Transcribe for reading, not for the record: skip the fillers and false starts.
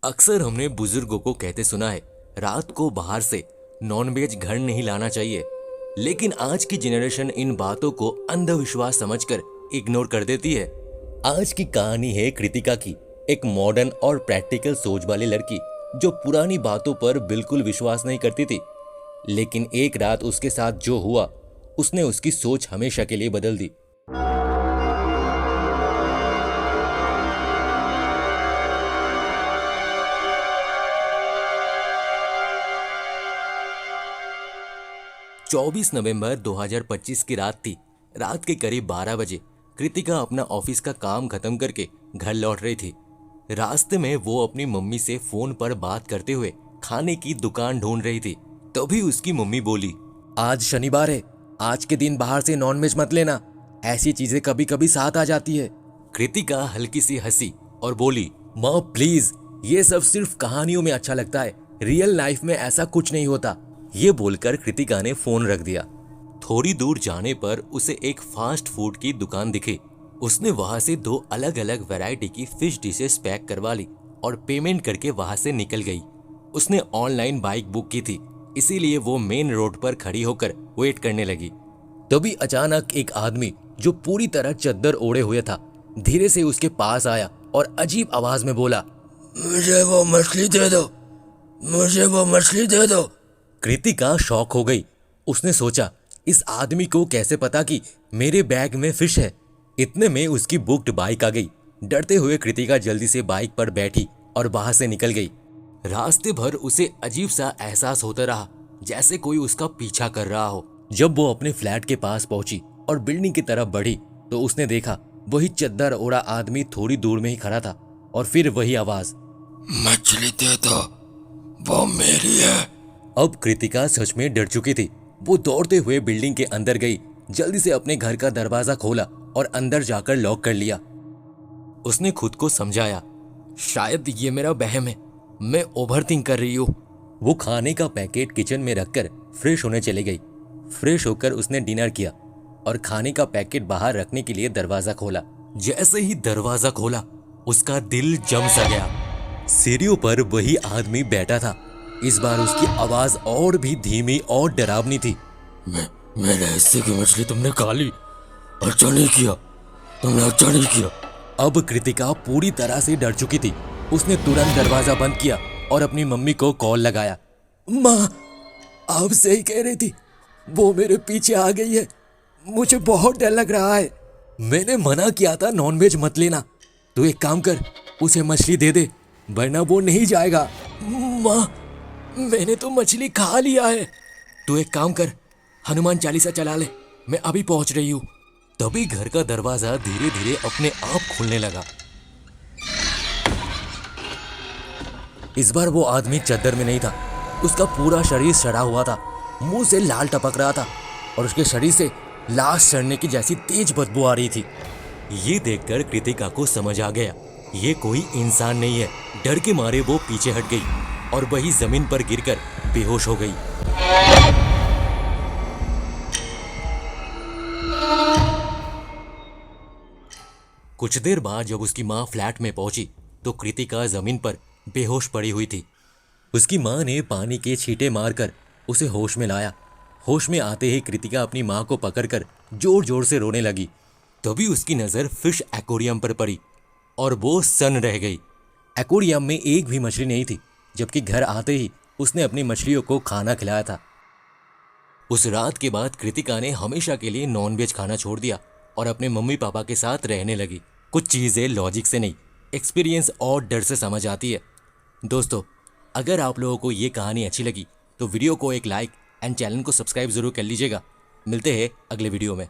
अक्सर हमने बुजुर्गों को कहते सुना है, रात को बाहर से नॉनवेज घर नहीं लाना चाहिए। लेकिन आज की जनरेशन इन बातों को अंधविश्वास समझकर इग्नोर कर देती है। आज की कहानी है कृतिका की, एक मॉडर्न और प्रैक्टिकल सोच वाली लड़की जो पुरानी बातों पर बिल्कुल विश्वास नहीं करती थी। लेकिन एक रात उसके साथ जो हुआ, उसने उसकी सोच हमेशा के लिए बदल दी। चौबीस नवंबर 2025 की रात थी। रात के करीब 12 बजे कृतिका अपना ऑफिस का काम खत्म करके घर लौट रही थी। रास्ते में वो अपनी मम्मी से फोन पर बात करते हुए खाने की दुकान ढूंढ रही थी। तभी उसकी मम्मी बोली, आज शनिवार है, आज के दिन बाहर से नॉनवेज मत लेना, ऐसी चीजें कभी कभी साथ आ जाती है। कृतिका हल्की सी हंसी और बोली, माँ प्लीज, ये सब सिर्फ कहानियों में अच्छा लगता है, रियल लाइफ में ऐसा कुछ नहीं होता। ये बोलकर कृतिका ने फोन रख दिया। थोड़ी दूर जाने पर उसे एक फास्ट फूड की दुकान दिखी। उसने वहां से 2 अलग अलग वैरायटी की फिश डिशेस पैक करवा ली और पेमेंट करके वहां से निकल गई। उसने ऑनलाइन बाइक बुक की थी, इसीलिए वो मेन रोड पर खड़ी होकर वेट करने लगी। तभी अचानक एक आदमी जो पूरी तरह चद्दर ओढ़े हुए था, धीरे से उसके पास आया और अजीब आवाज में बोला, मुझे वो मछली दे दो, मुझे वो मछली दे दो। कृतिका शॉक हो गई। उसने सोचा, इस आदमी को कैसे पता कि मेरे बैग में फिश है। इतने में उसकी बुक्ड बाइक आ गई। डरते हुए कृतिका जल्दी से बाइक पर बैठी और वहां से निकल गई। रास्ते भर उसे अजीब सा एहसास होता रहा, जैसे कोई उसका पीछा कर रहा हो। जब वो अपने फ्लैट के पास पहुंची और बिल्डिंग की तरफ बढ़ी तो उसने देखा वही चद्दर ओढ़ा आदमी थोड़ी दूर में ही खड़ा था और फिर वही आवाज, मछली दे दो, वो मेरी है। अब कृतिका सच में डर चुकी थी। वो दौड़ते हुए बिल्डिंग के अंदर गई, जल्दी से अपने घर का दरवाजा खोला और अंदर जाकर लॉक कर लिया। उसने खुद को समझाया, शायद ये मेरा वहम है, मैं ओवरथिंक कर रही हूँ। वो खाने का पैकेट किचन में रखकर फ्रेश होने चली गई। फ्रेश होकर उसने डिनर किया और खाने का पैकेट बाहर रखने के लिए दरवाजा खोला। जैसे ही दरवाजा खोला, उसका दिल जम सा गया। सीढ़ियों पर वही आदमी बैठा था। इस बार उसकी आवाज और भी धीमी और डरावनी थी। मेरे हिस्से की मछली तुमने खा ली, अच्छा नहीं किया, तुमने अच्छा नहीं किया। अब कृतिका पूरी तरह से डर चुकी थी। उसने तुरंत दरवाजा बंद किया और अपनी मम्मी को कॉल लगाया। माँ, आप सही कह रही थी, वो मेरे पीछे आ गई है, मुझे बहुत डर लग रहा है। मैंने मना किया था नॉनवेज मत लेना। तू एक काम कर, उसे मछली दे दे, वरना वो नहीं जाएगा। माँ, मैंने तो मछली खा लिया है। तू एक काम कर, हनुमान चालीसा चला ले, मैं अभी पहुंच रही हूँ। तभी घर का दरवाजा धीरे धीरे अपने आप खुलने लगा। इस बार वो आदमी चद्दर में नहीं था। उसका पूरा शरीर सड़ा हुआ था, मुंह से लाल टपक रहा था और उसके शरीर से लाश सड़ने की जैसी तेज बदबू आ रही थी। ये देखकर कृतिका को समझ आ गया, ये कोई इंसान नहीं है। डर के मारे वो पीछे हट गई और वही जमीन पर गिरकर बेहोश हो गई। कुछ देर बाद जब उसकी माँ फ्लैट में पहुंची तो कृतिका जमीन पर बेहोश पड़ी हुई थी। उसकी माँ ने पानी के छींटे मारकर उसे होश में लाया। होश में आते ही कृतिका अपनी माँ को पकड़कर जोर जोर से रोने लगी। तभी उसकी नजर फिश एक्वेरियम पर पड़ी और वो सन्न रह गई। एक्वेरियम में एक भी मछली नहीं थी, जबकि घर आते ही उसने अपनी मछलियों को खाना खिलाया था। उस रात के बाद कृतिका ने हमेशा के लिए नॉनवेज खाना छोड़ दिया और अपने मम्मी पापा के साथ रहने लगी। कुछ चीज़ें लॉजिक से नहीं, एक्सपीरियंस और डर से समझ आती है। दोस्तों, अगर आप लोगों को ये कहानी अच्छी लगी तो वीडियो को एक लाइक एंड चैनल को सब्सक्राइब जरूर कर लीजिएगा। मिलते हैं अगले वीडियो में।